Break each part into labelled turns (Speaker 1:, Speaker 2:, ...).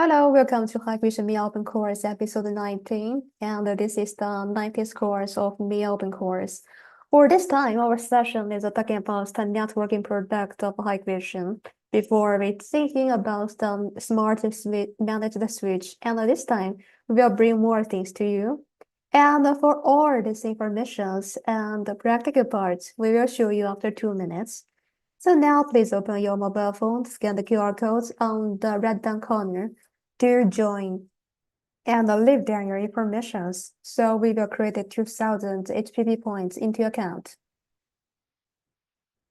Speaker 1: Hello, welcome to Hikvision MEA Open Course episode 19, and this is the 19th course of MEA Open Course. For this time, our session is talking about the networking product of Hikvision before we thinking about the smart managed switch, and this time we'll bring more things to you. And for all these informations and the practical parts, we will show you after 2 minutes. So now please open your mobile phone, scan the QR codes on the right down corner to join and leave there your informations. So we will create 2000 HPP points into account.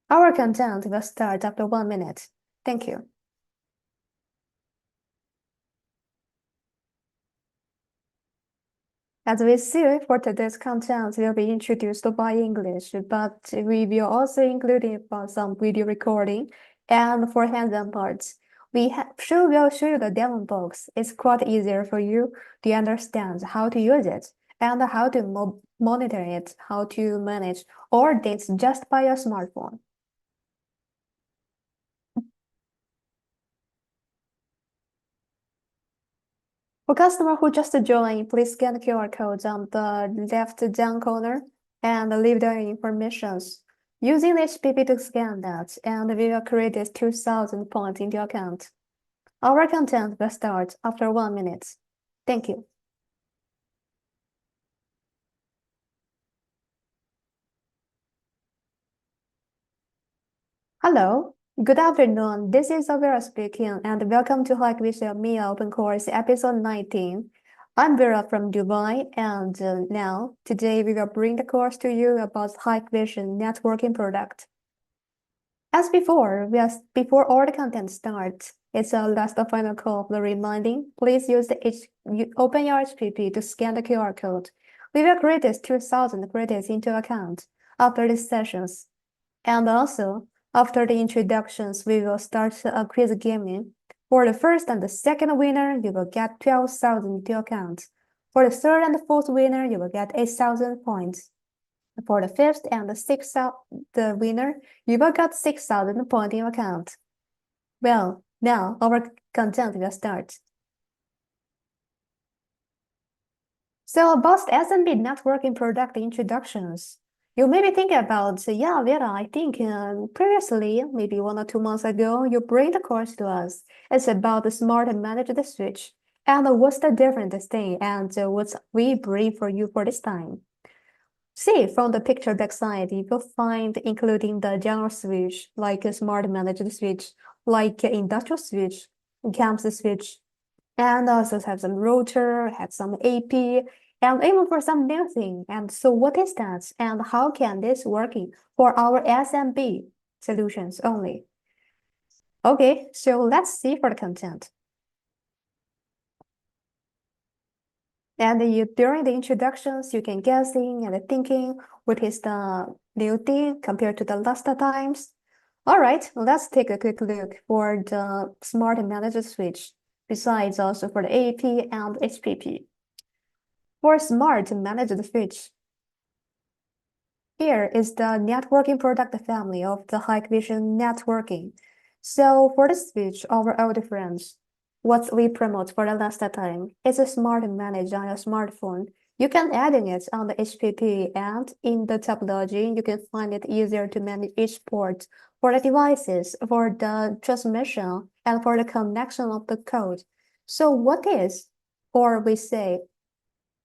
Speaker 1: Our content will start after 1 minute. Thank you. As we see, for today's content will be introduced by English, but we will also include some video recording and for hands-on parts. We'll show you the demo box. It's quite easier for you to understand how to use it and how to monitor it, how to manage all this just by your smartphone. For customer who just joined, please scan the QR codes on the left down corner and leave their informations. Using the HPP to scan that, and we will create this 2000 points into account. Our content will start after 1 minute. Thank you. Hello, good afternoon. This is Vera speaking, and welcome to Hikvision MEA Open Course episode 19. I'm Vera from Dubai, and today we will bring the course to you about Hikvision networking product. As before, before all the content starts, it's a last final call of the reminding. Please use open your HPP to scan the QR code. We will create this 2000 credits into account after these sessions. And also, after the introductions, we will start a quiz gaming. For the first and the second winner, you will get 12,000 into account. For the third and the fourth winner, you will get 8,000 points. For the fifth and the sixth winner, you will get 6,000 points in your account. Well, now our content will start. So about SMB networking product introductions. You may be thinking about, yeah, Vera, I think previously, maybe 1 or 2 months ago, you bring the course to us. It's about the smart and manage the switch. And what's the difference thing and what we bring for you for this time. See, from the picture backside, you will find including the general switch, like a smart managed switch, like industrial switch, campus switch, and also have some router, have some AP, and even for some new thing. And so what is that? And how can this working for our SMB solutions only? Okay, so let's see for the content. And during the introductions, you can guessing and thinking what is the new thing compared to the last times. All right, let's take a quick look for the smart managed switch, besides also for the AP and HPP. For smart managed switch, here is the networking product family of the Hikvision networking. So for the switch, our old friends, what we promote for the last time is a smart manage on your smartphone. You can add in it on the HPP, and in the topology, you can find it easier to manage each port for the devices, for the transmission, and for the connection of the code. So what is, or we say,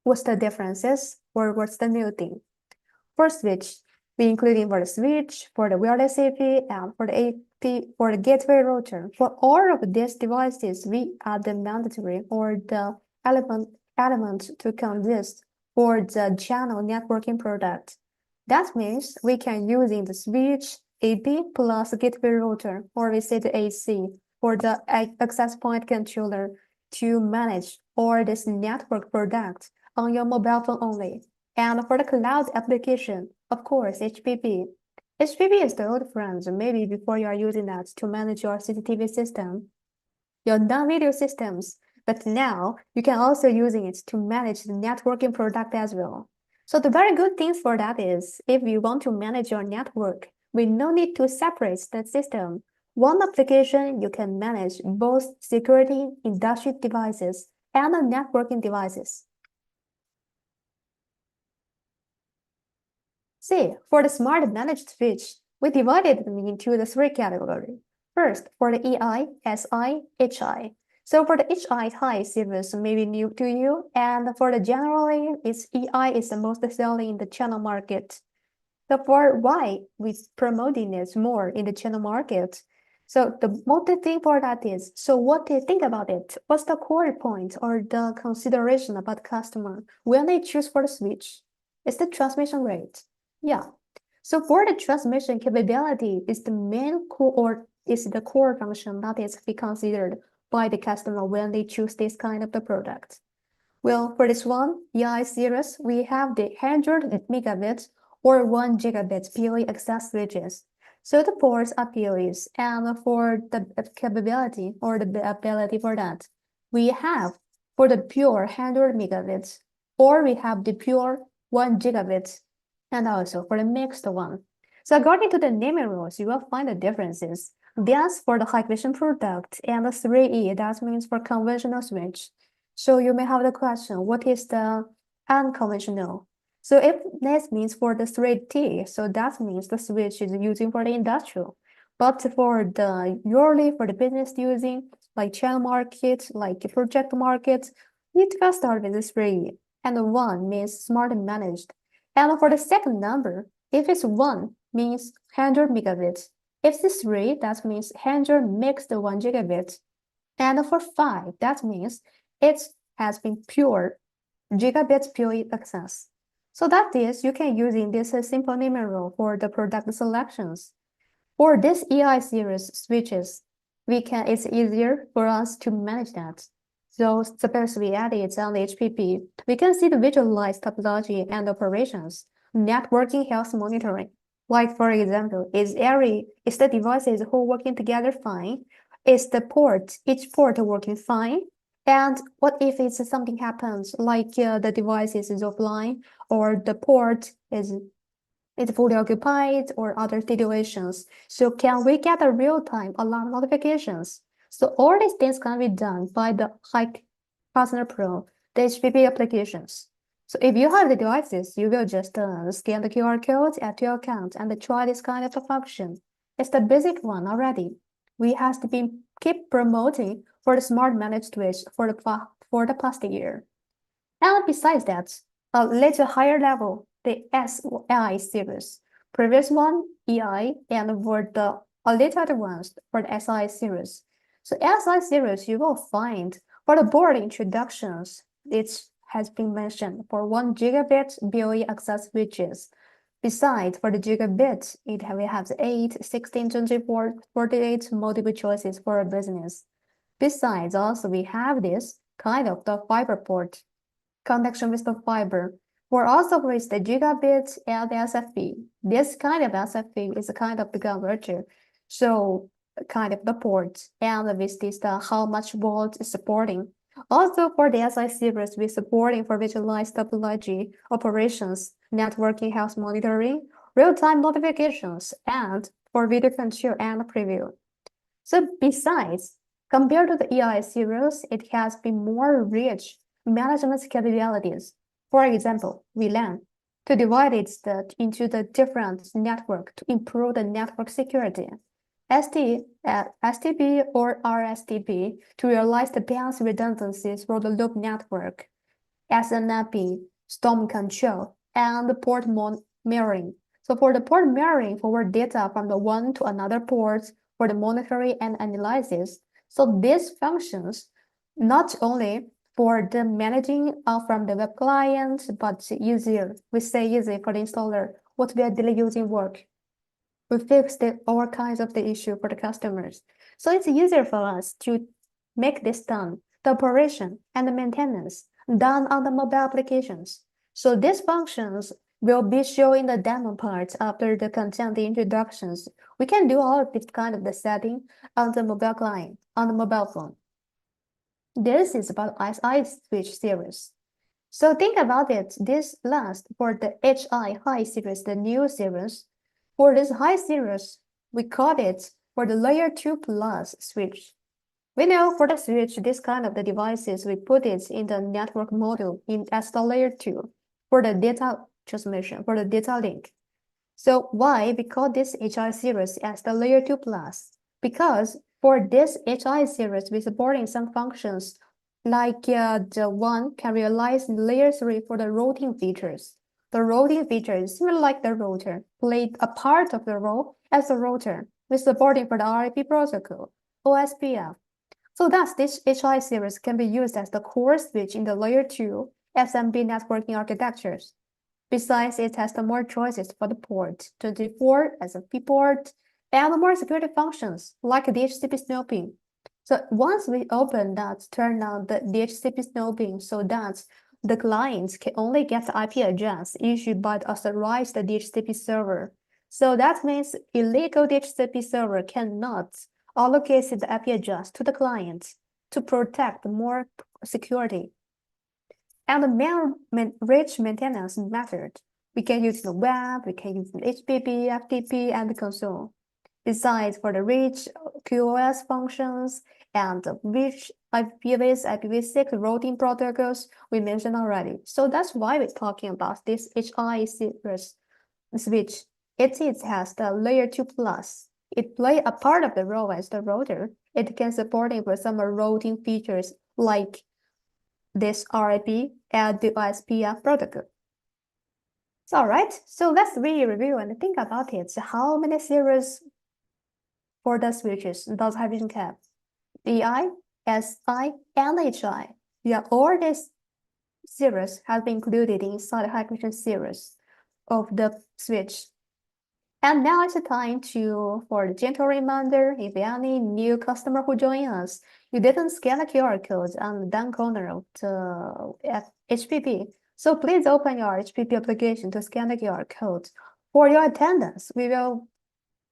Speaker 1: what's the differences, or what's the new thing? For switch, we including for the switch, for the wireless AP, and for the AP, for the gateway router. For all of these devices, we add the mandatory or the element to consist for the channel networking product. That means we can using the switch, AP plus gateway router, or we say the AC, for the access point controller to manage all this network product on your mobile phone only. And for the cloud application, of course, HPP. HPP is the old friend, maybe before you are using that to manage your CCTV system, your non-video systems, but now you can also using it to manage the networking product as well. So the very good thing for that is, if you want to manage your network, we no need to separate the system. One application you can manage both security, industry devices, and networking devices. See, for the smart managed switch, we divided them into the three categories. First, for the EI, SI, HI. So for the HI high series may be new to you, and for the generally, its EI is the most selling in the channel market. So for why we promoting it more in the channel market? So the most thing for that is, so what do you think about it? What's the core point or the consideration about customer when they choose for the switch? It's the transmission rate. Yeah. So for the transmission capability is the main core or is the core function that is to be considered by the customer when they choose this kind of the product. Well, for this one, EI series, we have the 100 megabits or 1 gigabit PoE access switches. So the ports are PoEs, and for the capability or the ability for that, we have for the pure 100 megabits, or we have the pure 1 gigabit, and also for the mixed one. So according to the naming rules, you will find the differences. That's for the Hikvision product, and the 3E, that means for conventional switch. So you may have the question, what is the unconventional? So if this means for the 3T, so that means the switch is using for the industrial. But for the yearly, for the business using, like channel market, like project market, it will start with the 3. And 1 means smart and managed. And for the second number, if it's 1, means 100 megabits. If it's 3, that means 100 mixed 1 gigabit. And for 5, that means it has been pure gigabit PoE access. So that is, you can use in this simple naming rule for the product selections. For this EI series switches, it's easier for us to manage that. So suppose we add it on the HPP, we can see the visualized topology and operations, networking health monitoring. Like for example, is the devices all working together fine? Is the port, each port working fine? And what if it's something happens, like the device is offline or the port is fully occupied or other situations? So can we get a real-time alarm notifications? So all these things can be done by the Hik-Partner Pro, the HPP applications. So if you have the devices, you will just scan the QR code, add to your account, and try this kind of a function. It's the basic one already. We have to keep promoting for the smart managed switch for the past year. And besides that, a little higher level, the SI series. Previous one, EI, and for the a little advanced for the SI series. So SI series, you will find for the board introductions, it has been mentioned for 1 gigabit PoE access switches. Besides, for the gigabit, we have 8, 16, 24, 48 multiple choices for a business. Besides, also we have this kind of the fiber port connection with the fiber. We're also with the gigabit and the SFP. This kind of SFP is a kind of the converter. So kind of the port and with this how much volt is supporting. Also for the SI series, we're supporting for visualized topology, operations, networking health monitoring, real-time notifications, and for video control and preview. So besides, compared to the EI series, it has been more rich management capabilities. For example, VLAN, to divide it into the different network to improve the network security. STB or RSTB to realize the balanced redundancies for the loop network. SNMP, storm control, and the port mirroring. So for the port mirroring, forward data from the one to another port for the monitoring and analysis. So these functions not only for the managing from the web client, but easier. We say easy for the installer. What we are daily using work. We fix all kinds of the issue for the customers. So it's easier for us to make this done, the operation and the maintenance done on the mobile applications. So these functions will be shown in the demo part after the content introductions. We can do all of this kind of the setting on the mobile client, on the mobile phone. This is about SI switch series. So think about it, this last for the HI high series, the new series. For this high series, we call it for the layer 2 plus switch. We know for the switch, this kind of the devices, we put it in the network module as the layer 2 for the data transmission, for the data link. So why we call this HI series as the layer 2 plus? Because for this HI series, we're supporting some functions like the one can realize in layer 3 for the routing features. The routing feature is similar like the router, played a part of the role as a router. We're supporting for the RIP protocol, OSPF. So thus, this HI series can be used as the core switch in the layer 2 SMB networking architectures. Besides, it has the more choices for the port, 24 as a P port, and more security functions like DHCP snowping. So once we open that, turn on the DHCP snowping so that the clients can only get the IP address issued by the authorized DHCP server. So that means illegal DHCP server cannot allocate the IP address to the client to protect more security. And the rich maintenance method, we can use the web, we can use the HTTP, FTP, and the console. Besides, for the rich QoS functions and the rich IPv6, IPv6 routing protocols we mentioned already. So that's why we're talking about this HI series switch. It has the layer 2 plus. It plays a part of the role as the router. It can support for some routing features like this RIP and the OSPF protocol. So, all right, so let's really review and think about it. So how many series for the switches does Hikvision have? DI, SI, and HI. Yeah, all these series have been included inside the Hikvision series of the switch. And now it's the time for the gentle reminder, if any new customer who join us, you didn't scan the QR code on the down corner of the HPP. So please open your HPP application to scan the QR code. For your attendance, we will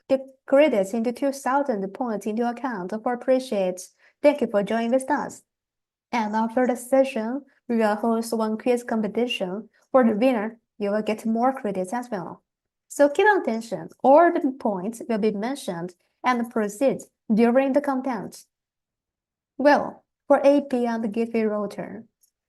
Speaker 1: get credits into 2,000 points into account for appreciate. Thank you for joining with us. And after the session, we will host one quiz competition. For the winner, you will get more credits as well. So keep attention, all the points will be mentioned and proceed during the content. Well, for AP and the gateway router,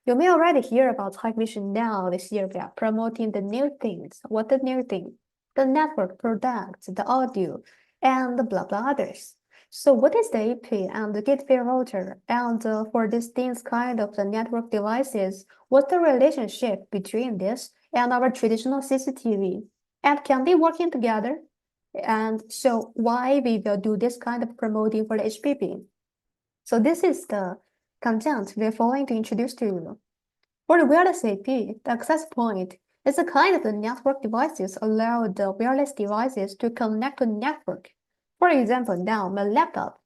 Speaker 1: you may already hear about Hikvision now this year. We are promoting the new things. What the new thing? The network products, the audio, and the blah blah others. So what is the AP and the gateway router? And for these things kind of the network devices, what's the relationship between this and our traditional CCTV? And can they working together? And so why we will do this kind of promoting for the HPP? So this is the content we're following to introduce to you. For the wireless AP, the access point is a kind of the network devices allow the wireless devices to connect to network. For example, now my laptop,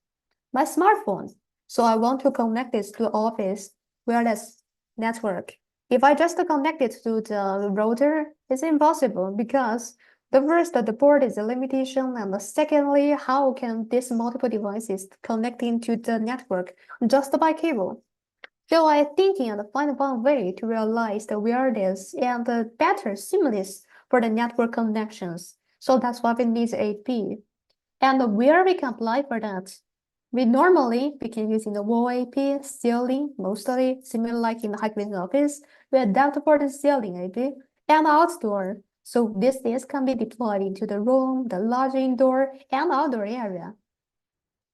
Speaker 1: my smartphone. So I want to connect this to office wireless network. If I just connect it to the router, it's impossible because the first, the port is a limitation, and secondly, how can these multiple devices connect into the network just by cable? So I'm thinking and find one way to realize the wireless and the better seamless for the network connections. So that's why we need AP. And where we can apply for that? We can use in the wall AP, ceiling, mostly similar like in the Hikvision office. We adapt for the ceiling AP and outdoor. So this can be deployed into the room, the large indoor and outdoor area.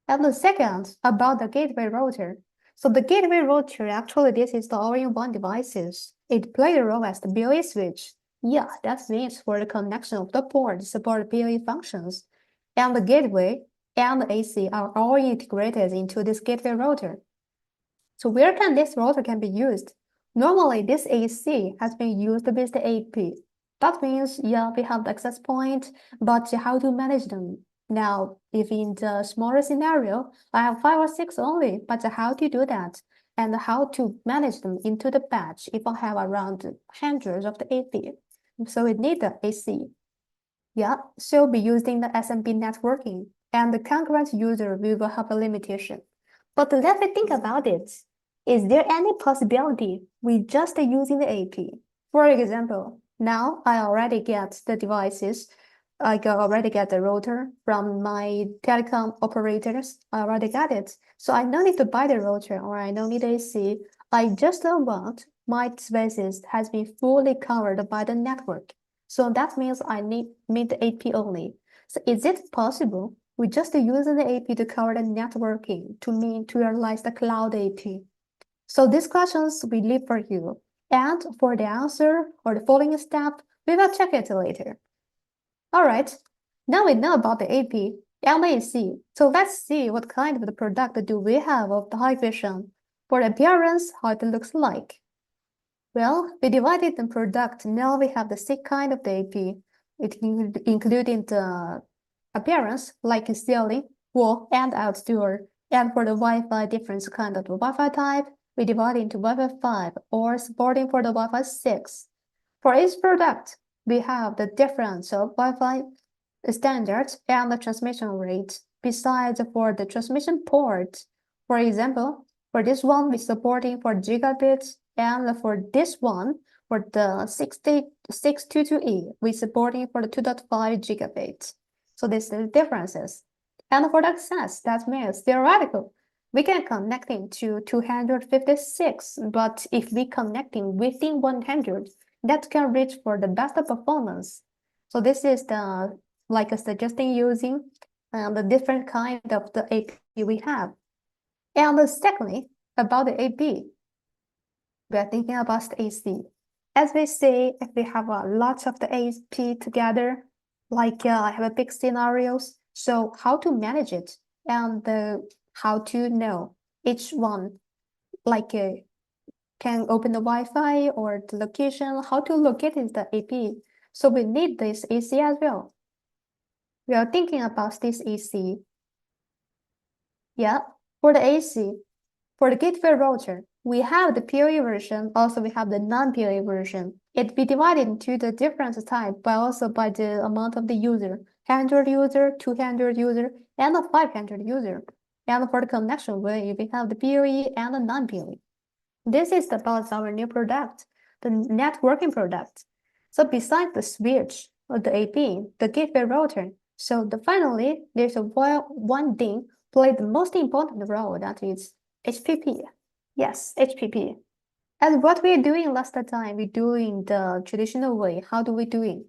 Speaker 1: And the second, about the gateway router. So the gateway router, actually this is the all-in-one devices. It plays a role as the BOE switch. Yeah, that means for the connection of the port support BOE functions. And the gateway and the AC are all integrated into this gateway router. So where can this router can be used? Normally, this AC has been used with the AP. That means, yeah, we have the access point, but how to manage them? Now, if in the smaller scenario, I have 5 or 6 only, but how to do that? And how to manage them into the batch if I have around hundreds of the AP. So we need the AC. Yeah, so be using the SMB networking, and the concurrent user will have a limitation. But let me think about it. Is there any possibility we just using the AP? For example, now I already get the devices already get the router from my telecom operators. I already got it. So I don't need to buy the router or I don't need AC. I just don't want my spaces has been fully covered by the network. So that means I need the AP only. So is it possible we just using the AP to cover the networking to realize the cloud AP? So these questions we leave for you. And for the answer or the following step, we will check it later. All right, now we know about the AP and AC. So let's see what kind of the product do we have of the Hikvision. For the appearance, how it looks like. Well, we divided the product. Now we have the six kind of the AP. It including the appearance, like ceiling, wall, and outdoor. And for the Wi-Fi, different kind of the Wi-Fi type, we divide into Wi-Fi 5 or supporting for the Wi-Fi 6. For each product, we have the difference of Wi-Fi standards and the transmission rate. Besides, for the transmission port, for example, for this one, we're supporting for gigabits, and for this one, for the 622E, we're supporting for the 2.5 gigabits. So these are the differences. And for the access, that means theoretical. We can connecting to 256, but if we connecting within 100, that can reach for the best performance. So this is the like suggesting using the different kind of the AP we have. And secondly, about the AP, we are thinking about the AC. As we say, if we have a lot of the AP together, like I have a big scenarios, so how to manage it and how to know each one, like can open the Wi-Fi or the location, how to locate in the AP. So we need this AC as well. We are thinking about this AC. Yeah, for the AC, for the gateway router, we have the PoE version, also we have the non-PoE version. It be divided into the different type, but also by the amount of the user, 100 user, 200 user, and a 500 user. And for the connection way, we have the PoE and the non-PoE. This is about our new product, the networking product. So besides the switch or the AP, the gateway router, so finally there's one thing play the most important role, that is HPP. Yes, HPP. And what we're doing last time, we're doing the traditional way. How do we doing?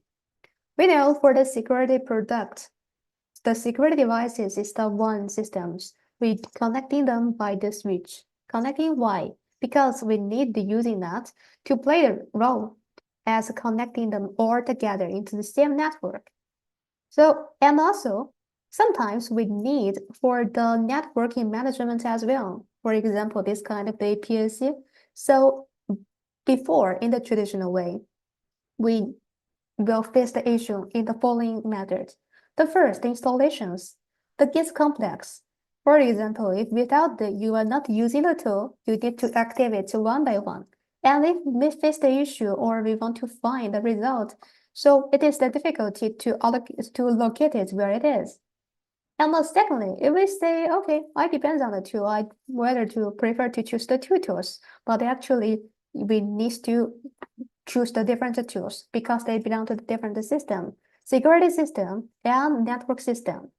Speaker 1: We know for the security product, the security devices is the one systems. We connecting them by the switch. Connecting why? Because we need the using that to play a role as connecting them all together into the same network. So, and also, sometimes we need for the networking management as well. For example, this kind of APC. So before, in the traditional way, we will face the issue in the following methods. The first, installations. The gets complex. For example, if without you are not using the tool, you need to activate one by one. And if we face the issue or we want to find the result, so it is the difficulty to locate it where it is. And secondly, if we say, okay, I depends on the tool, I whether to prefer to choose the two tools, but actually we need to choose the different tools because they belong to the different system, security system and network system.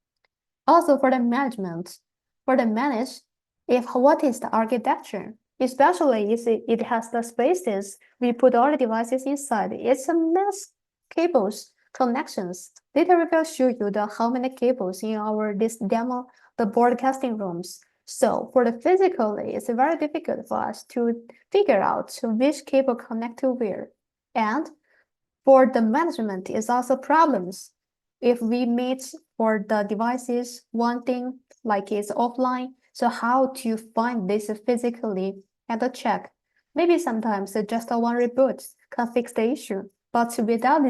Speaker 1: Also for the management, for the manage, what is the architecture? Especially if it has the spaces, we put all the devices inside. It's a mass cables connections. Later we will show you how many cables in this demo, the broadcasting rooms. So for the physically, it's very difficult for us to figure out which cable connect to where. And for the management is also problems. If we meet for the devices, one thing like it's offline, so how to find this physically and check? Maybe sometimes just one reboot can fix the issue, but without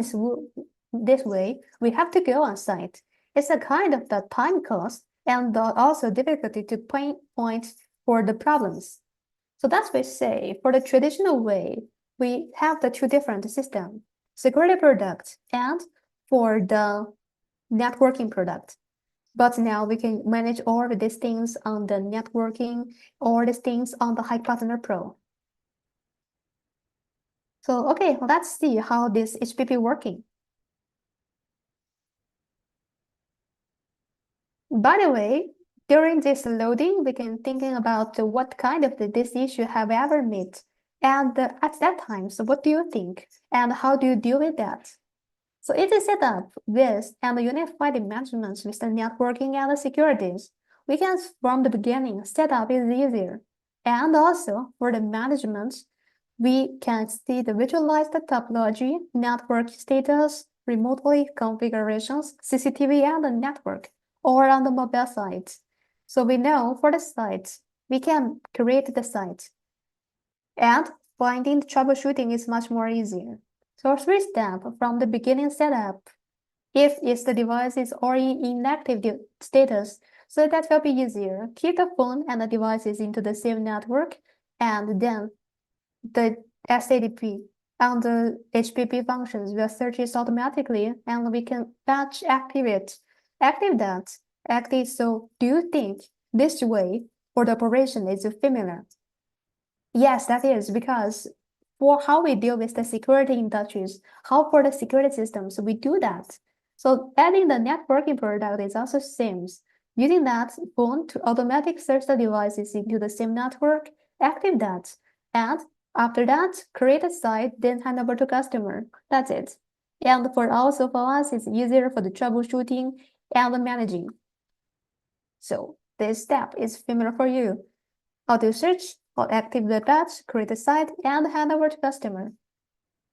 Speaker 1: this way, we have to go on site. It's a kind of the time cost and also difficulty to pinpoint for the problems. So that's what we say. For the traditional way, we have the two different systems, security product and for the networking product. But now we can manage all of these things on the networking, all these things on the Hik-Partner Pro. So, okay, let's see how this HPP working. By the way, during this loading, we can thinking about what kind of this issue have ever met. And at that time, so what do you think? And how do you deal with that? So it is set up with and unify the management with the networking and the securities. We can, from the beginning, set up is easier. And also, for the management, we can see the visualize the topology, network status, remotely configurations, CCTV and the network, or on the mobile site. So we know for the site, we can create the site. And finding the troubleshooting is much more easier. So 3 step from the beginning setup. If the device is already in inactive status, so that will be easier. Keep the phone and the devices into the same network, and then the SADP and the HPP functions will search it automatically, and we can batch activate that. Active. So do you think this way for the operation is familiar? Yes, that is because for how we deal with the security industries, how for the security systems, we do that. So adding the networking product is also same. Using that phone to automatic search the devices into the same network, active that, and after that, create a site, then hand over to customer. That's it. And for also for us, it's easier for the troubleshooting and the managing. So this step is familiar for you. How to search, how active the batch, create a site, and hand over to customer.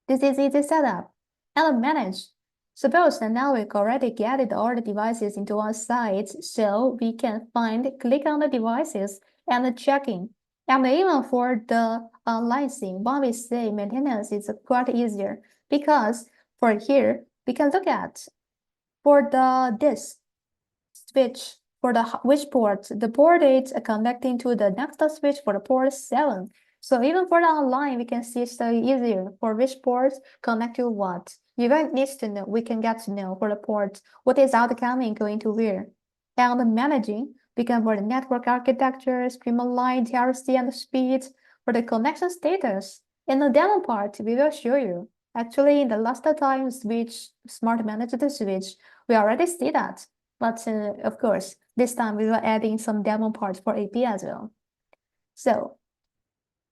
Speaker 1: This is easy setup. And manage. Suppose that now we already gathered all the devices into one site, so we can click on the devices and checking. And even for the licensing, when we say maintenance, it's quite easier because for here, we can look at for this switch for the which port, the port is connecting to the next switch for the port 7. So even for the online, we can see it's easier for which ports connect to what. You don't need to know, we can get to know for the ports, what is outcoming going to where. And managing, we can for the network architecture, streamline TRC and speed, for the connection status. In the demo part, we will show you. Actually, in the last time switch, smart manage the switch, we already see that. But of course, this time we will add in some demo parts for AP as well. So,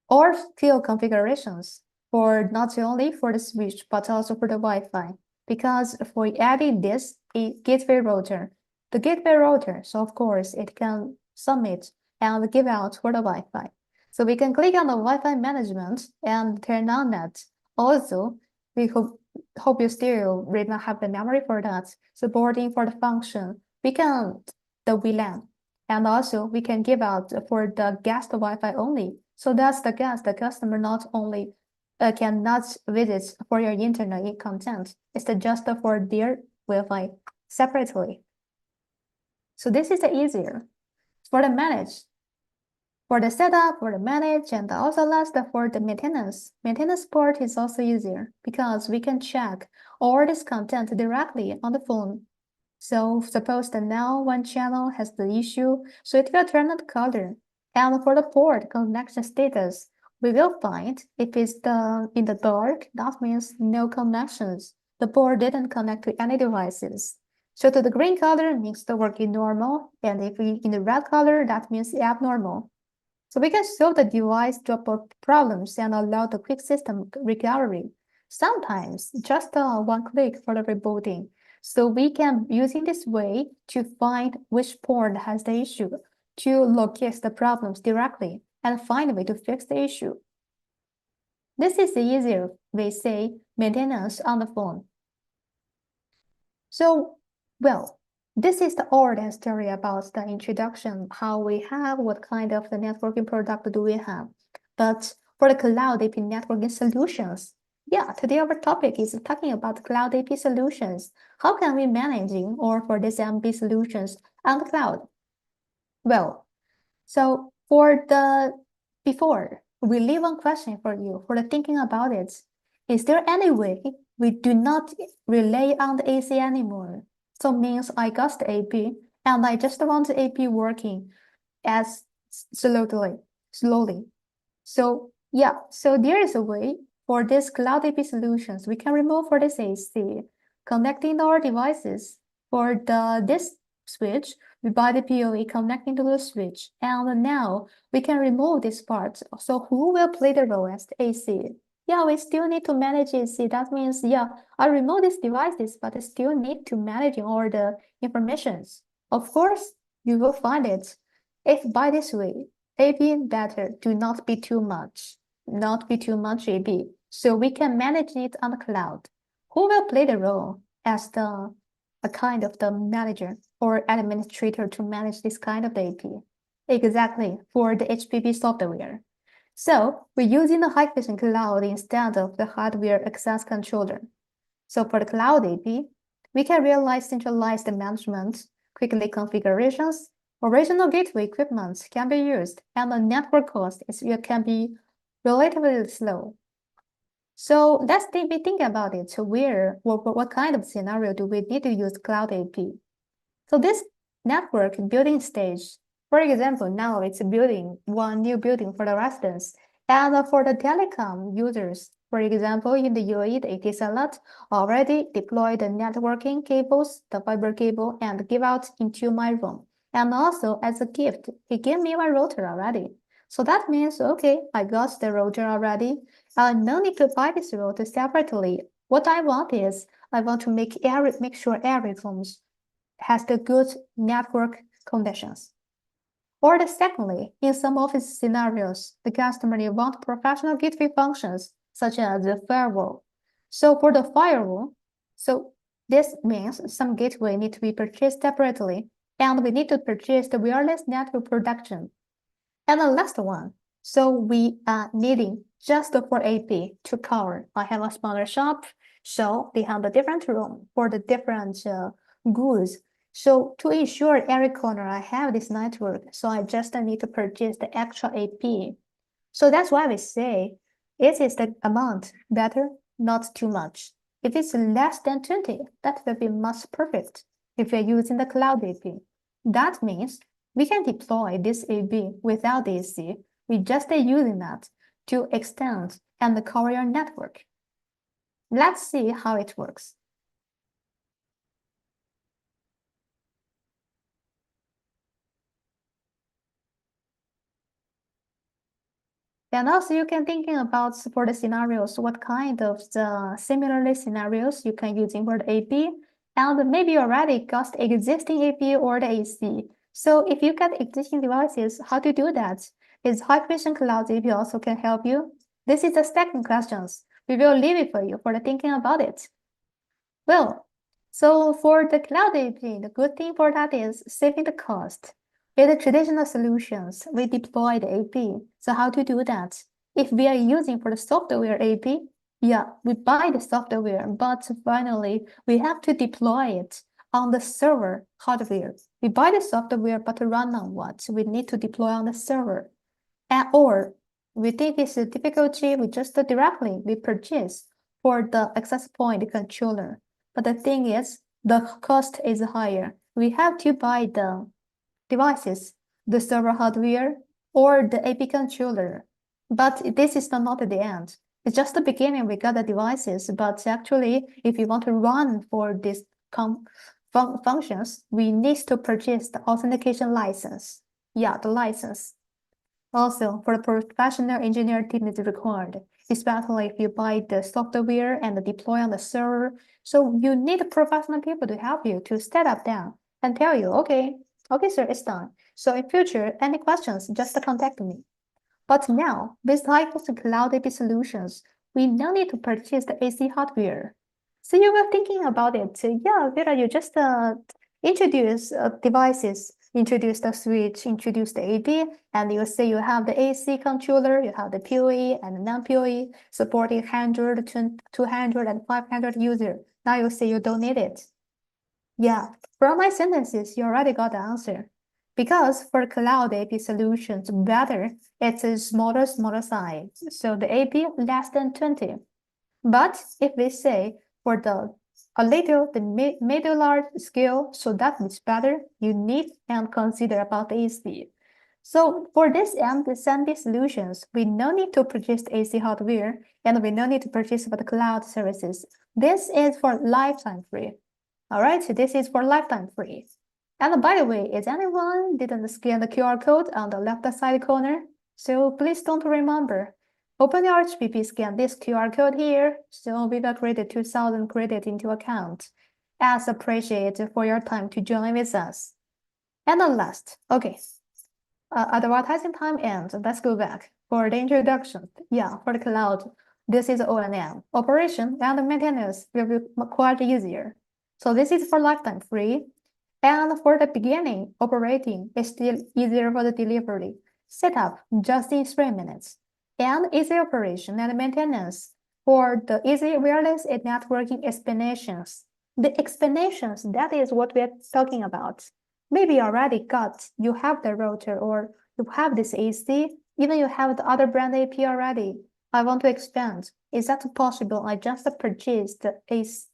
Speaker 1: or field configurations for not only for the switch, but also for the Wi-Fi. Because for adding this a gateway router, the gateway router, so of course it can submit and give out for the Wi-Fi. So we can click on the Wi-Fi management and turn on that. Also, we hope you still have the memory for that. Supporting for the function, we can the VLAN, and also we can give out for the guest Wi-Fi only. So that's the guest, the customer not only cannot visit for your internet content, it's just for their Wi-Fi separately. So this is the easier for the manage. For the setup, for the manage, and also last for the maintenance. Maintenance part is also easier because we can check all this content directly on the phone. So suppose that now one channel has the issue, so it will turn on the color. And for the port connection status, we will find if it's in the dark, that means no connections. The port didn't connect to any devices. So to the green color means the working normal, and if we in the red color, that means abnormal. So we can solve the device drop-out problems and allow the quick system recovery. Sometimes just one click for the rebooting. So we can using this way to find which port has the issue, to locate the problems directly and find a way to fix the issue. This is the easier way, say, maintenance on the phone. So, well, this is the old story about the introduction, how we have, what kind of the networking product do we have. But for the cloud AP networking solutions, yeah, today our topic is talking about cloud AP solutions. How can we managing or for this MP solutions on the cloud? Well, so for the before, we leave one question for you for the thinking about it. Is there any way we do not rely on the AC anymore? So means I got the AP and I just want the AP working as slowly. So yeah, so there is a way for this cloud AP solutions. We can remove for this AC, connecting our devices for this switch, we buy the PoE connecting to the switch, and now we can remove this part. So who will play the role as the AC? Yeah, we still need to manage AC. That means, yeah, I remove these devices, but I still need to manage all the informations. Of course, you will find it. If by this way, AB better do not be too much, not be too much AB. So we can manage it on the cloud. Who will play the role as a kind of the manager or administrator to manage this kind of AP? Exactly, for the HPP software. So we're using the Hikvision cloud instead of the hardware access controller. So for the cloud AP, we can realize centralized management, quickly configurations, original gateway equipment can be used, and the network cost can be relatively slow. So let's think about it. So what kind of scenario do we need to use cloud AP? So this network building stage, for example, now it's building one new building for the residents. And for the telecom users, for example, in the UAE, the Etisalat already deployed the networking cables, the fiber cable, and give out into my room. And also, as a gift, he gave me my router already. So that means, okay, I got the router already. No need to buy this router separately. What I want is, I want to make sure every room has the good network conditions. Or secondly, in some office scenarios, the customer may want professional gateway functions, such as the firewall. So for the firewall, so this means some gateway need to be purchased separately, and we need to purchase the wireless network production. And the last one, so we are needing just for AP to cover. I have a smaller shop, so they have a different room for the different goods. So to ensure every corner I have this network, so I just need to purchase the extra AP. So that's why we say, is the amount better? Not too much. If it's less than 20, that will be much perfect if you're using the cloud AP. That means we can deploy this AB without the AC. We just are using that to extend and cover your network. Let's see how it works. And also you can thinking about for the scenarios, what kind of the similarly scenarios you can using for the AP, and maybe you already got existing AP or the AC. So if you got existing devices, how to do that? Is Hikvision Cloud AP also can help you? This is the second questions. We will leave it for you for the thinking about it. Well, so for the cloud AP, the good thing for that is saving the cost. In the traditional solutions, we deploy the AP. So how to do that? If we are using for the software AP, yeah, we buy the software, but finally we have to deploy it on the server hardware. We buy the software, but run on what? We need to deploy on the server. Or we think it's a difficulty, we just directly we purchase for the access point controller. But the thing is, the cost is higher. We have to buy the devices, the server hardware, or the AP controller. But this is not the end. It's just the beginning. We got the devices, but actually, if you want to run for these functions, we need to purchase the authentication license. Yeah, the license. Also, for the professional engineer team is required, especially if you buy the software and deploy on the server. So you need professional people to help you to set up them and tell you, okay, sir, it's done. So in future, any questions, just contact me. But now, with high-cost cloud AP solutions, we no need to purchase the AC hardware. So you were thinking about it. Yeah, Vera, you just introduce devices, introduce the switch, introduce the AP, and you say you have the AC controller, you have the PoE and non-PoE, supporting 100, 200, and 500 users. Now you say you don't need it. Yeah, from my sentences, you already got the answer. Because for cloud AP solutions, better, it's a smaller size. So the AP less than 20. But if we say for the middle large scale, so that means better, you need and consider about the AC. So for this MSMB solutions, we no need to purchase the AC hardware, and we no need to purchase for the cloud services. This is for lifetime free. All right, so this is for lifetime free. And by the way, is anyone didn't scan the QR code on the left side corner? So please don't remember. Open your HPP, scan this QR code here, so we will credit 2,000 credit into account. As appreciated for your time to join with us. And the last, okay, advertising time ends. Let's go back for the introduction. Yeah, for the cloud, this is O&M. Operation and maintenance will be quite easier. So this is for lifetime free. And for the beginning, operating is still easier for the delivery. Setup just in 3 minutes. And easy operation and maintenance for the easy wireless and networking explanations. The explanations, that is what we're talking about. Maybe you already you have the router or you have this AC, even you have the other brand AP already. I want to expand. Is that possible? I just purchased the AC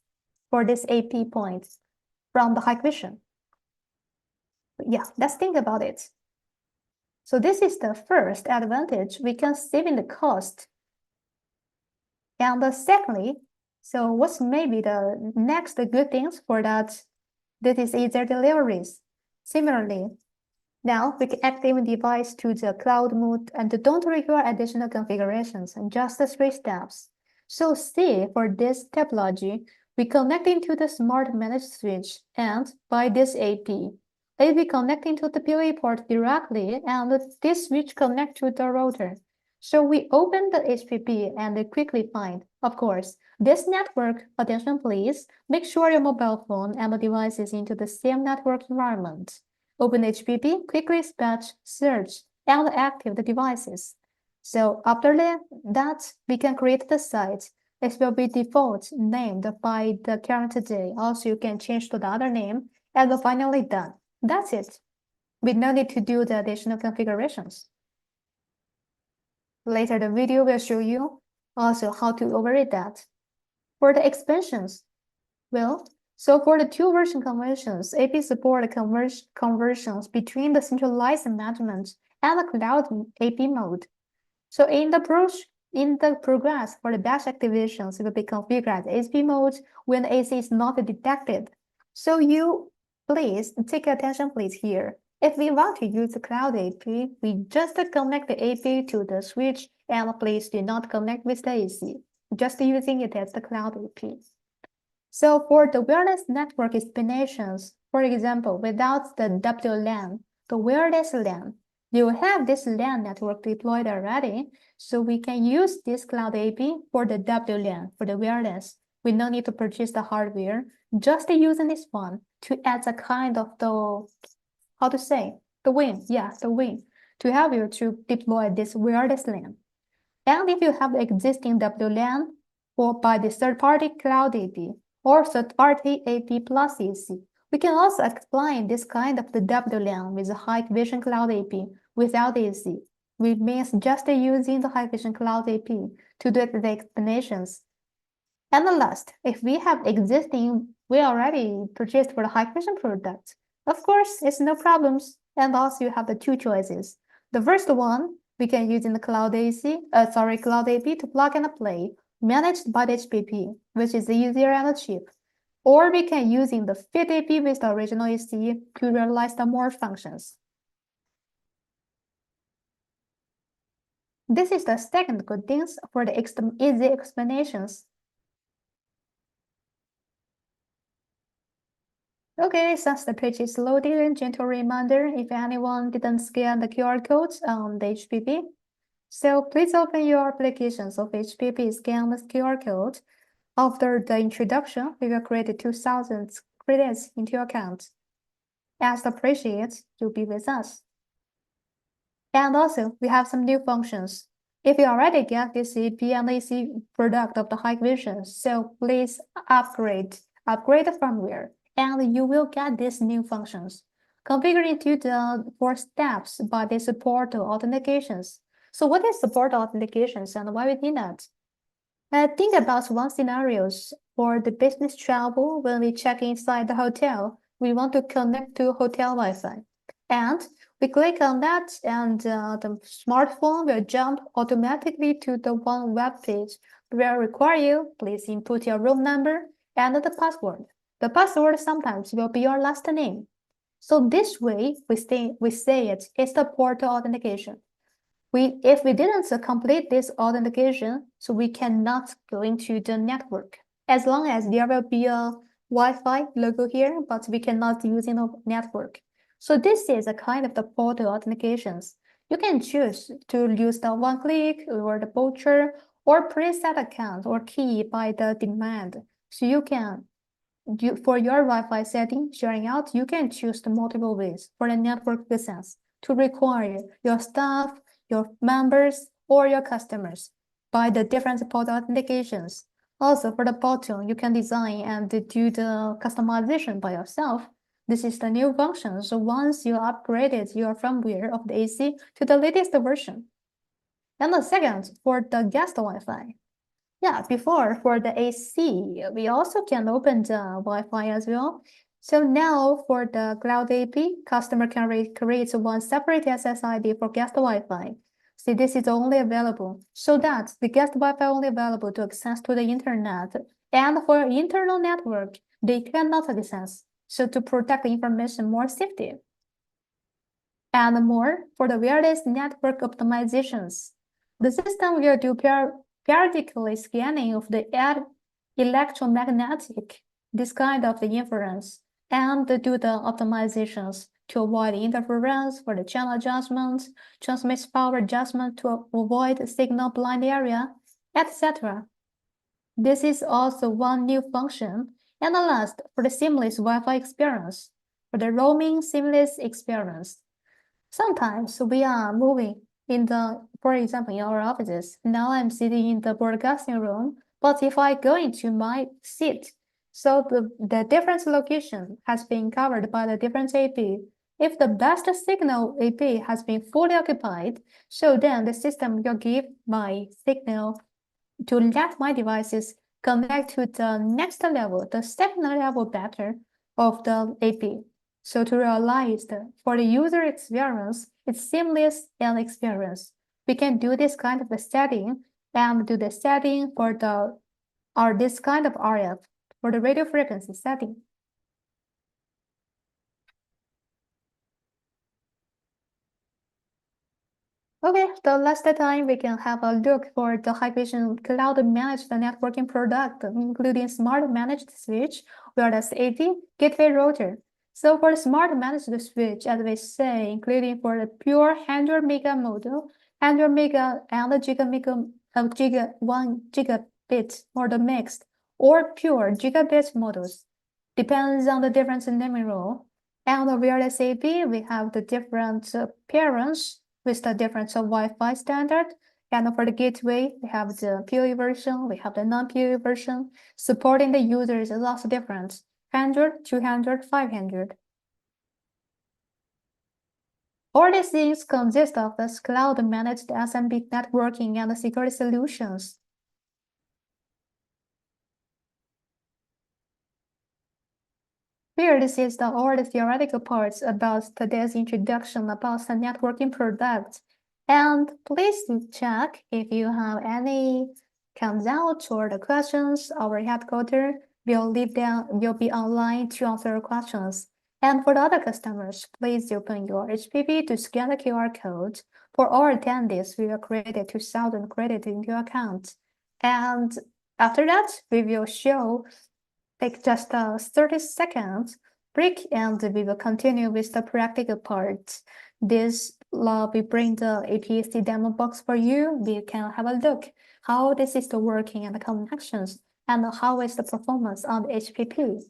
Speaker 1: for this AP point from the Hikvision. Yeah, let's think about it. So this is the first advantage. We can save in the cost. And secondly, so what's maybe the next good things for that? That is easier deliveries. Similarly, now we can activate the device to the cloud mode and don't require additional configurations and just the 3 steps. So see, for this topology, we connect into the smart managed switch and by this AP. AP connecting to the PoE port directly and this switch connect to the router. So we open the HPP and quickly find, of course, this network. Attention please, make sure your mobile phone and the device is into the same network environment. Open HPP, quickly dispatch, search, and activate the devices. So after that, we can create the site. It will be default named by the current day. Also, you can change to the other name and finally done. That's it. We no need to do the additional configurations. Later, the video will show you also how to override that. For the expansions, well, so for the 2 version conversions, AP support conversions between the centralized management and the cloud AP mode. So in the progress for the batch activations, it will be configured as AP mode when AC is not detected. So you please take attention please here. If we want to use the cloud AP, we just connect the AP to the switch and please do not connect with the AC, just using it as the cloud AP. So for the wireless network explanations, for example, without the WLAN, the wireless LAN, you have this LAN network deployed already, so we can use this cloud AP for the WLAN, for the wireless. We no need to purchase the hardware, just using this one to add a kind of the, how to say, the wing, yeah, the wing, to help you to deploy this wireless LAN. And if you have the existing WLAN or by the third-party cloud AP or third-party AP plus AC, we can also explain this kind of the WLAN with the Hikvision Cloud AP without AC. We means just using the Hikvision Cloud AP to do the explanations. And the last, if we have existing, we already purchased for the Hikvision product. Of course, it's no problems. And also you have the 2 choices. The first one, we can use in the cloud cloud AP to plug and play, managed by the HPP, which is easier and cheap. Or we can use in the fit AP with the original AC to realize the more functions. This is the second good things for the easy explanations. Okay, since the page is loading, gentle reminder if anyone didn't scan the QR codes on the HPP. So please open your applications of HPP, scan the QR code. After the introduction, we will create 2,000 credits into your account. As appreciated, you'll be with us. And also, we have some new functions. If you already get this EP and AC product of the Hikvision, so please upgrade the firmware, and you will get these new functions. Configure into the 4 steps by the support authentications. So what is support authentications and why we need that? Think about one scenarios for the business travel. When we check inside the hotel, we want to connect to hotel Wi-Fi. And we click on that and the smartphone will jump automatically to the one web page where require you, please input your room number and the password. The password sometimes will be your last name. So this way, we say it's the port authentication. If we didn't complete this authentication, so we cannot go into the network. As long as there will be a Wi-Fi logo here, but we cannot use in a network. So this is a kind of the port authentications. You can choose to use the one click or the voucher or preset account or key by the demand. So you can for your Wi-Fi setting sharing out, you can choose the multiple ways for the network business to require your staff, your members, or your customers by the different port authentications. Also, for the bottom, you can design and do the customization by yourself. This is the new function. So once you upgraded your firmware of the AC to the latest version. And the second, for the guest Wi-Fi. Yeah, before for the AC, we also can open the Wi-Fi as well. So now for the Cloud AP, customer can create one separate SSID for guest Wi-Fi. See, this is only available so that the guest Wi-Fi only available to access to the internet. And for internal network, they cannot access. So to protect the information more safety. And more for the wireless network optimizations. The system will do periodically scanning of the electromagnetic, this kind of the inference, and do the optimizations to avoid interference for the channel adjustments, transmit power adjustment to avoid signal blind area, etc. This is also one new function. And the last, for the seamless Wi-Fi experience, for the roaming seamless experience. Sometimes we are moving for example, in our offices. Now I'm sitting in the broadcasting room, but if I go into my seat, so the different location has been covered by the different AP. If the best signal AP has been fully occupied, so then the system will give my signal to let my devices connect to the next level, the second level better of the AP. So to realize that for the user experience, it's seamless and experience. We can do this kind of the setting and do the setting for this kind of RF for the radio frequency setting. Okay, the last time we can have a look for the Hikvision cloud managed networking product, including smart managed switch, wireless AP, gateway router. So for the smart managed switch, as we say, including for the pure 100 mega model, 100 mega and giga 1 gigabit or the mixed or pure gigabit models, depends on the different naming rule. And the wireless AP, we have the different parents with the different Wi-Fi standard. And for the gateway, we have the PoE version, we have the non-PoE version. Supporting the users is also different, 100, 200, 500. All these things consist of this cloud-managed SMB networking and security solutions. Here, this is all the theoretical parts about today's introduction about the networking products. And please check if you have any comes out or the questions. Our headquarters will be online to answer your questions. And for the other customers, please open your HPP to scan the QR code. For all attendees, we will create 2,000 credit in your account. And after that, we will take just a 30 seconds break and we will continue with the practical part. We bring the APC demo box for you. We can have a look how this is the working and the connections and how is the performance on the HPP.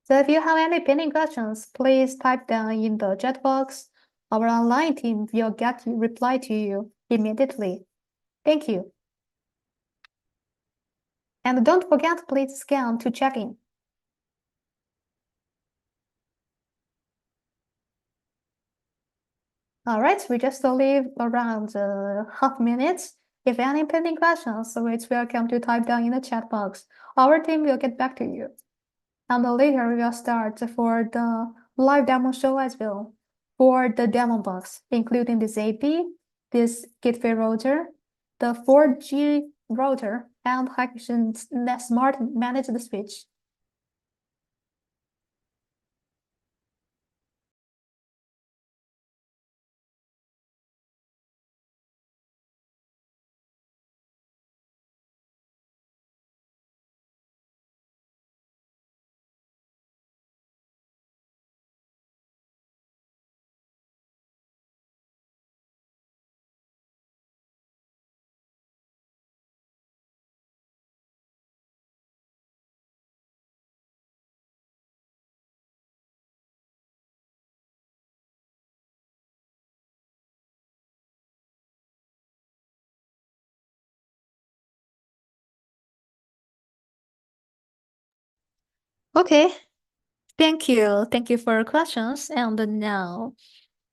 Speaker 1: So if you have any pending questions, please type down in the chat box. Our online team will reply to you immediately. Thank you. And don't forget, please scan to check in. All right, we just leave around half minutes. If any pending questions, so it's welcome to type down in the chat box. Our team will get back to you. And later we will start for the live demo show as well. For the demo box, including this AP, this gateway router, the 4G router, and Hikvision smart managed switch. Okay, thank you. Thank you for your questions. And now,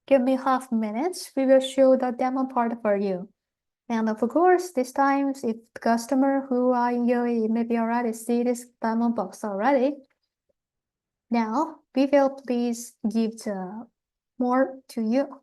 Speaker 1: give me half minutes. We will show the demo part for you. And of course, this time, if the customer who are in UAE maybe already see this demo box already, now we will please give the more to you.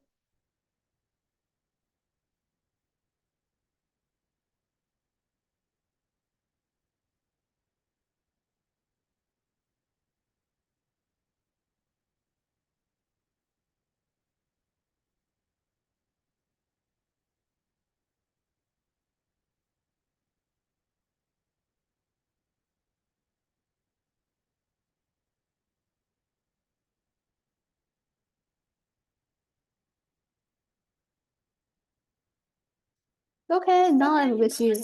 Speaker 1: Okay, now I'm with you.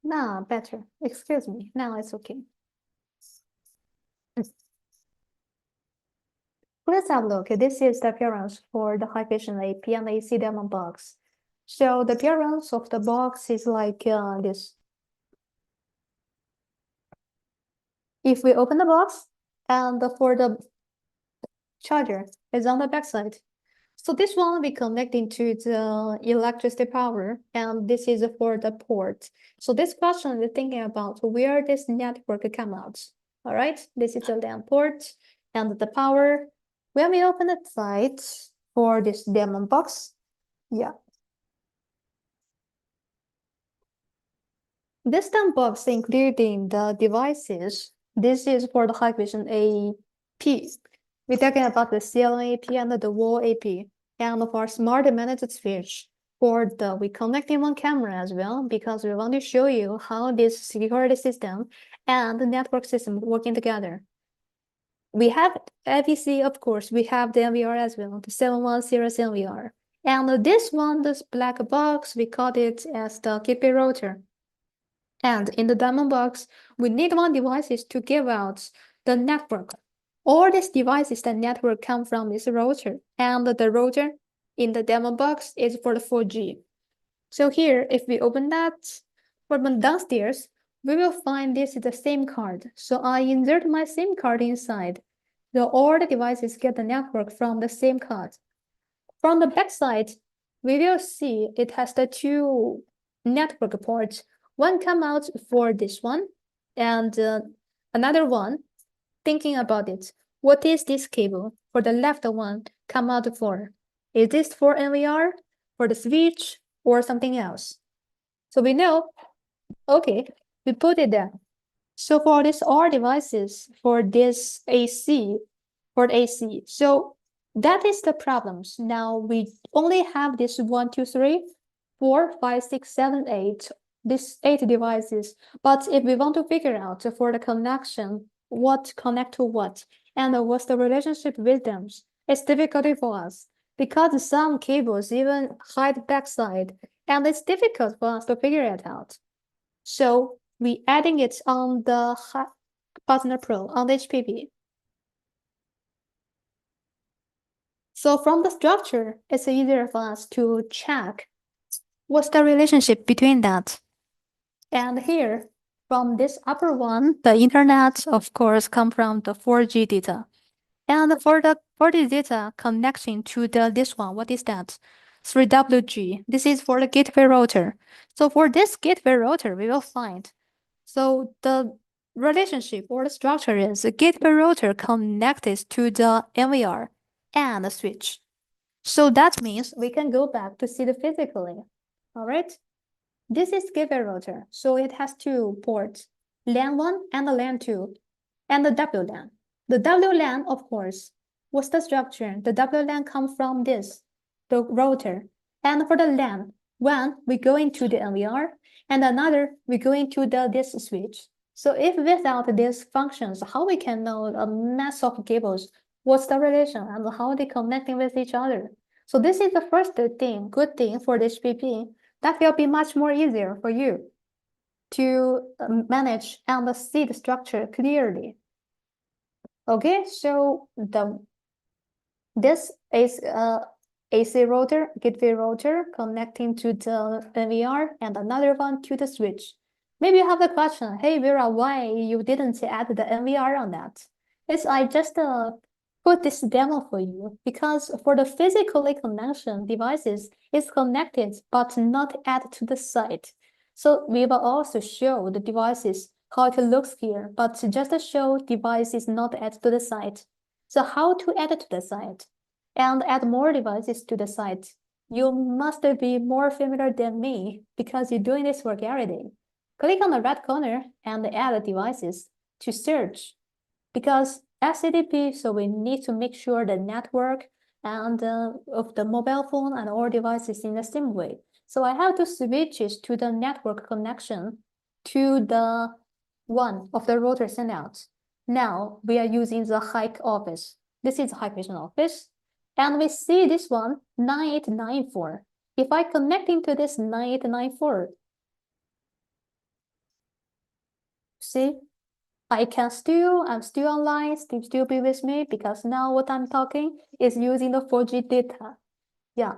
Speaker 1: Now better. Excuse me. Now it's okay. Let's have a look. This is the appearance for the Hikvision AP and AC demo box. So the appearance of the box is like this. If we open the box, and for the charger is on the back side. So this one we connect into the electricity power, and this is for the port. So this question we're thinking about where this network come out. All right, this is the LAN port and the power. When we open the site for this demo box, yeah. This demo box including the devices. This is for the Hikvision AP. We're talking about the ceiling AP and the wall AP. And for smart managed switch, we connecting one camera as well, because we want to show you how this security system and the network system working together. We have AVC, of course, we have the NVR as well, the 7100 NVR. And this one, this black box, we called it as the gateway router. And in the diamond box, we need one devices to give out the network. All these devices that network come from this router, and the router in the demo box is for the 4G. So here, if we open that from downstairs, we will find this is the SIM card. So I insert my SIM card inside. So all the devices get the network from the SIM card. From the back side, we will see it has the two network ports. One come out for this one, and another one, thinking about it, what is this cable for the left one come out for? Is this for NVR, for the switch, or something else? So we know, okay, we put it there. So for this all devices, for this AC, for the AC, so that is the problems. Now we only have this 1, 2, 3, 4, 5, 6, 7, 8, these 8 devices. But if we want to figure out for the connection, what connect to what, and what's the relationship with them, it's difficult for us because some cables even hide backside, and it's difficult for us to figure it out. So we adding it on the Hik-Partner Pro on the HPP. So from the structure, it's easier for us to check what's the relationship between that. And here, from this upper one, the internet, of course, come from the 4G data. And for the 4G data connection to this one, what is that? 3WG. This is for the gateway router. So for this gateway router, we will find. So the relationship or the structure is the gateway router connected to the NVR and the switch. So that means we can go back to see the physically. All right. This is gateway router. So it has two ports, LAN 1 and the LAN 2, and the WLAN. The WLAN, of course, what's the structure? The WLAN comes from this, the router. And for the LAN, one, we go into the NVR, and another, we go into this switch. So if without these functions, how we can know a mass of cables, what's the relation, and how they connecting with each other? So this is the first thing, good thing for the HPP. That will be much more easier for you to manage and see the structure clearly. Okay, so this is AC router, gateway router connecting to the NVR and another one to the switch. Maybe you have the question, hey Vera, why you didn't add the NVR on that? I just put this demo for you because for the physically connection devices, it's connected but not added to the site. So we will also show the devices how it looks here, but just to show device is not added to the site. So how to add it to the site and add more devices to the site? You must be more familiar than me because you're doing this work every day. Click on the red corner and add devices to search because SCDP, so we need to make sure the network and of the mobile phone and all devices in the same way. So I have to switch it to the network connection to the one of the router sendouts. Now we are using the Hik office. This is the Hikvision office. And we see this one, 9894. If I connect into this 9894, see, I'm still online, still be with me because now what I'm talking is using the 4G data. Yeah,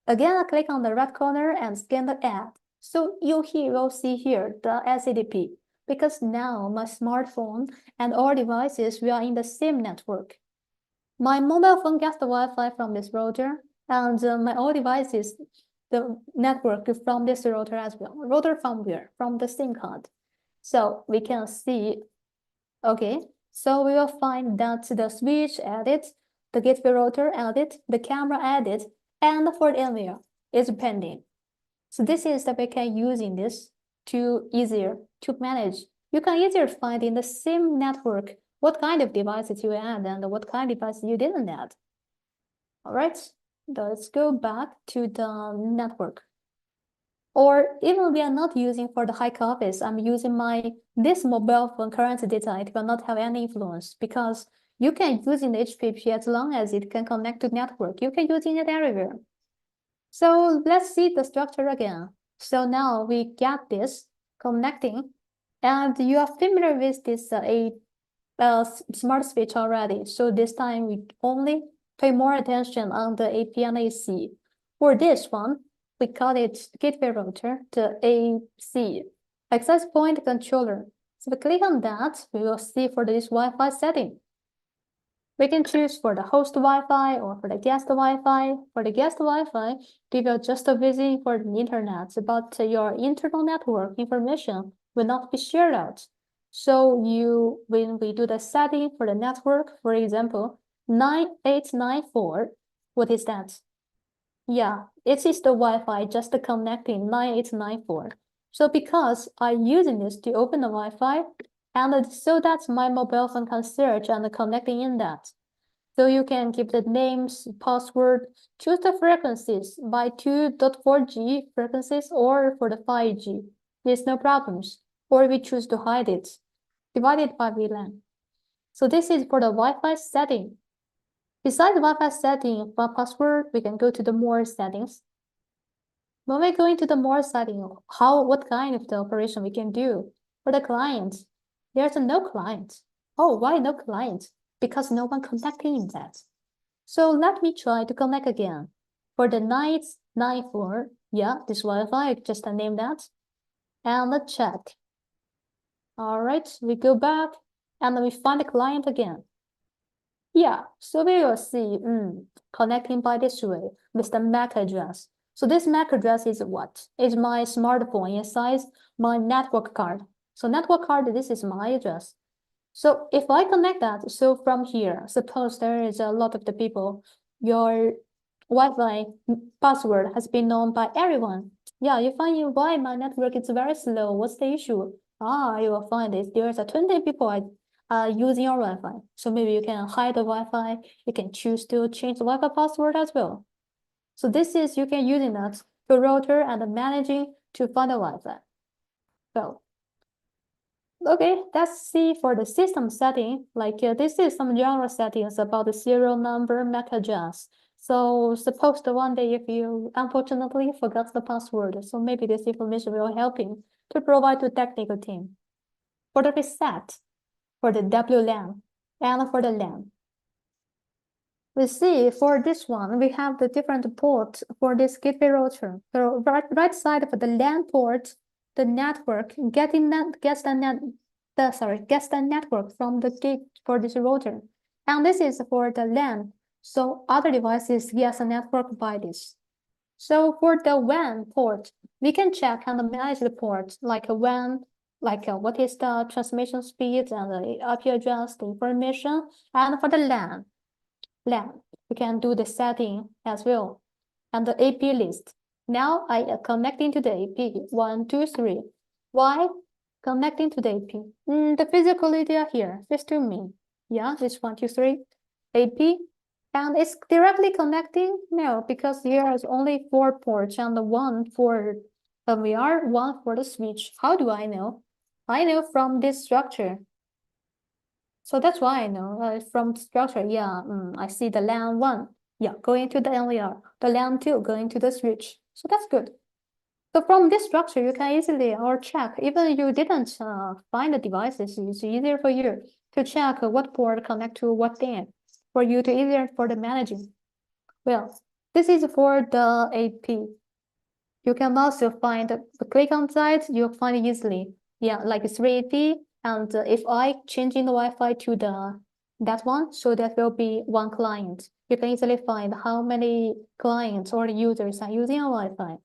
Speaker 1: again, I click on the red corner and scan the ad. So you will see here the SCDP because now my smartphone and all devices we are in the same network. My mobile phone gets the Wi-Fi from this router and my all devices, the network from this router as well. Router from where? From the SIM card. So we can see. Okay, so we will find that the switch added, the gateway router added, the camera added, and for the NVR is pending. So this is the way we can using this to easier to manage. You can easier find in the same network what kind of devices you add and what kind of devices you didn't add. All right, let's go back to the network. Or even we are not using for the Hik office, I'm using this mobile phone current data, it will not have any influence because you can use in HPP as long as it can connect to network. You can use it everywhere. So let's see the structure again. So now we get this connecting and you are familiar with this smart switch already. So this time we only pay more attention on the AP and AC. For this one, we call it gateway router, the AC, access point controller. So we click on that, we will see for this Wi-Fi setting. We can choose for the host Wi-Fi or for the guest Wi-Fi. For the guest Wi-Fi, we will just visit for the internet, but your internal network information will not be shared out. So when we do the setting for the network, for example, 9894, what is that? Yeah, it is the Wi-Fi just connecting 9894. So because I'm using this to open the Wi-Fi, and so that my mobile phone can search and connecting in that. So you can keep the names, password, choose the frequencies by 2.4G frequencies or for the 5G. There's no problems. Or we choose to hide it, divided by VLAN. So this is for the Wi-Fi setting. Besides the Wi-Fi setting for password, we can go to the more settings. When we go into the more setting, what kind of the operation we can do? For the client, there's no client. Oh, why no client? Because no one connecting in that. So let me try to connect again. For the 994, yeah, this Wi-Fi, just name that. And let's check. All right, we go back and we find the client again. Yeah, so we will see, connecting by this way with the MAC address. So this MAC address is what? Is my smartphone inside my network card. So network card, this is my address. So if I connect that, so from here, suppose there is a lot of the people, your Wi-Fi password has been known by everyone. Yeah, you find why my network is very slow. What's the issue? You will find it. There's 20 people using your Wi-Fi. So maybe you can hide the Wi-Fi. You can choose to change the Wi-Fi password as well. So this is, you can using that to router and managing to find the Wi-Fi. So, okay, let's see for the system setting. Like this is some general settings about the serial number MAC address. So suppose the one day if you unfortunately forgot the password, so maybe this information will help you to provide to technical team. For the reset, for the WLAN, and for the LAN. We see for this one, we have the different ports for this gateway router. The right side of the LAN port, the network gets the network from the gate for this router. And this is for the LAN. So other devices get a network by this. So for the WAN port, we can check and manage the port like a WAN, what is the transmission speed and the IP address, the information. And for the LAN, we can do the setting as well. And the AP list. Now I am connecting to the AP 1, 2, 3. Why? Connecting to the AP. The physically they are here. This to me. Yeah, this 1, 2, 3. AP. And it's directly connecting? No, because here is only 4 ports and the 1 for the VR, 1 for the switch. How do I know? I know from this structure. So that's why I know from structure. Yeah, I see the LAN 1. Yeah, going to the NVR. The LAN 2 going to the switch. So that's good. So from this structure, you can easily or check. Even if you didn't find the devices, it's easier for you to check what port connect to what thing for you to easier for the managing. Well, this is for the AP. You can also find the click on site, you'll find it easily. Yeah, like 3AP. And if I change in the Wi-Fi to that one, so that will be one client. You can easily find how many clients or users are using a Wi-Fi.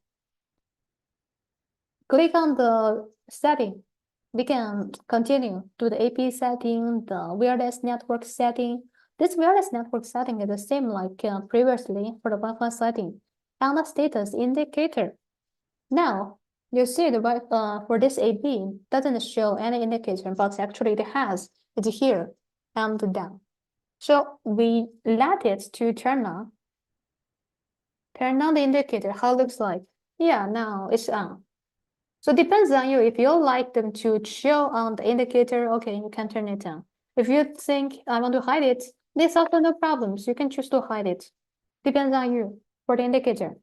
Speaker 1: Click on the setting. We can continue to the AP setting, the wireless network setting. This wireless network setting is the same like previously for the Wi-Fi setting. And the status indicator. Now, you see the for this AB doesn't show any indicator, but actually it has. It's here and down. So we let it to turn on. Turn on the indicator. How it looks like? Yeah, now it's on. So depends on you. If you like them to show on the indicator, okay, you can turn it on. If you think I want to hide it, there's also no problems. You can choose to hide it. Depends on you for the indicator.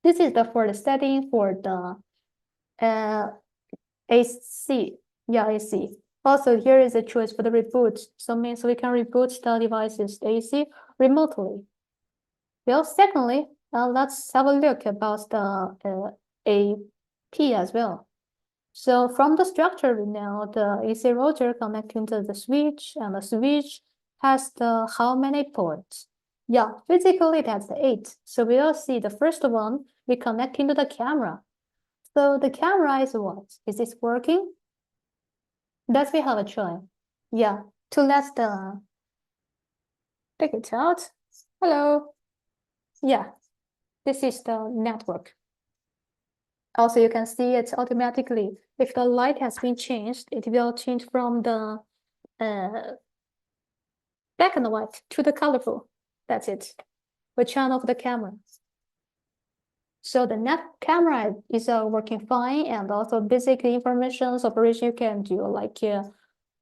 Speaker 1: This is for the setting for the AC. Yeah, AC. Also, here is a choice for the reboot. So means we can reboot the devices, the AC, remotely. Well, secondly, let's have a look about the AP as well. So from the structure we know the AC router connecting to the switch, and the switch has the how many ports? Yeah, physically that's 8. So we'll see the first one we connecting to the camera. So the camera is what? Is this working? Does we have a choice? Yeah, to let the take it out. Hello. Yeah, this is the network. Also, you can see it automatically. If the light has been changed, it will change from the black and white to the colorful. That's it. We turn off the camera. So the net camera is working fine, and also basic information operation you can do, like do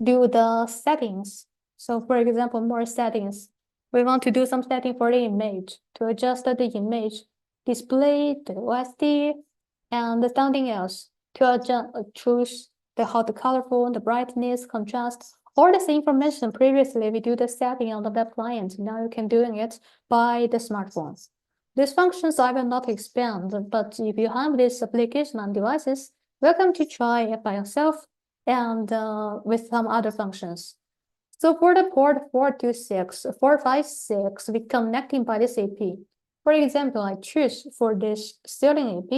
Speaker 1: the settings. So for example, more settings. We want to do some setting for the image to adjust the image, display, the OSD, and something else to adjust, choose how the colorful, the brightness, contrast, all this information previously we do the setting on the web client. Now you can doing it by the smartphones. These functions I will not expand, but if you have this application on devices, welcome to try it by yourself and with some other functions. So for the port 456, we connecting by this AP. For example, I choose for this ceiling AP,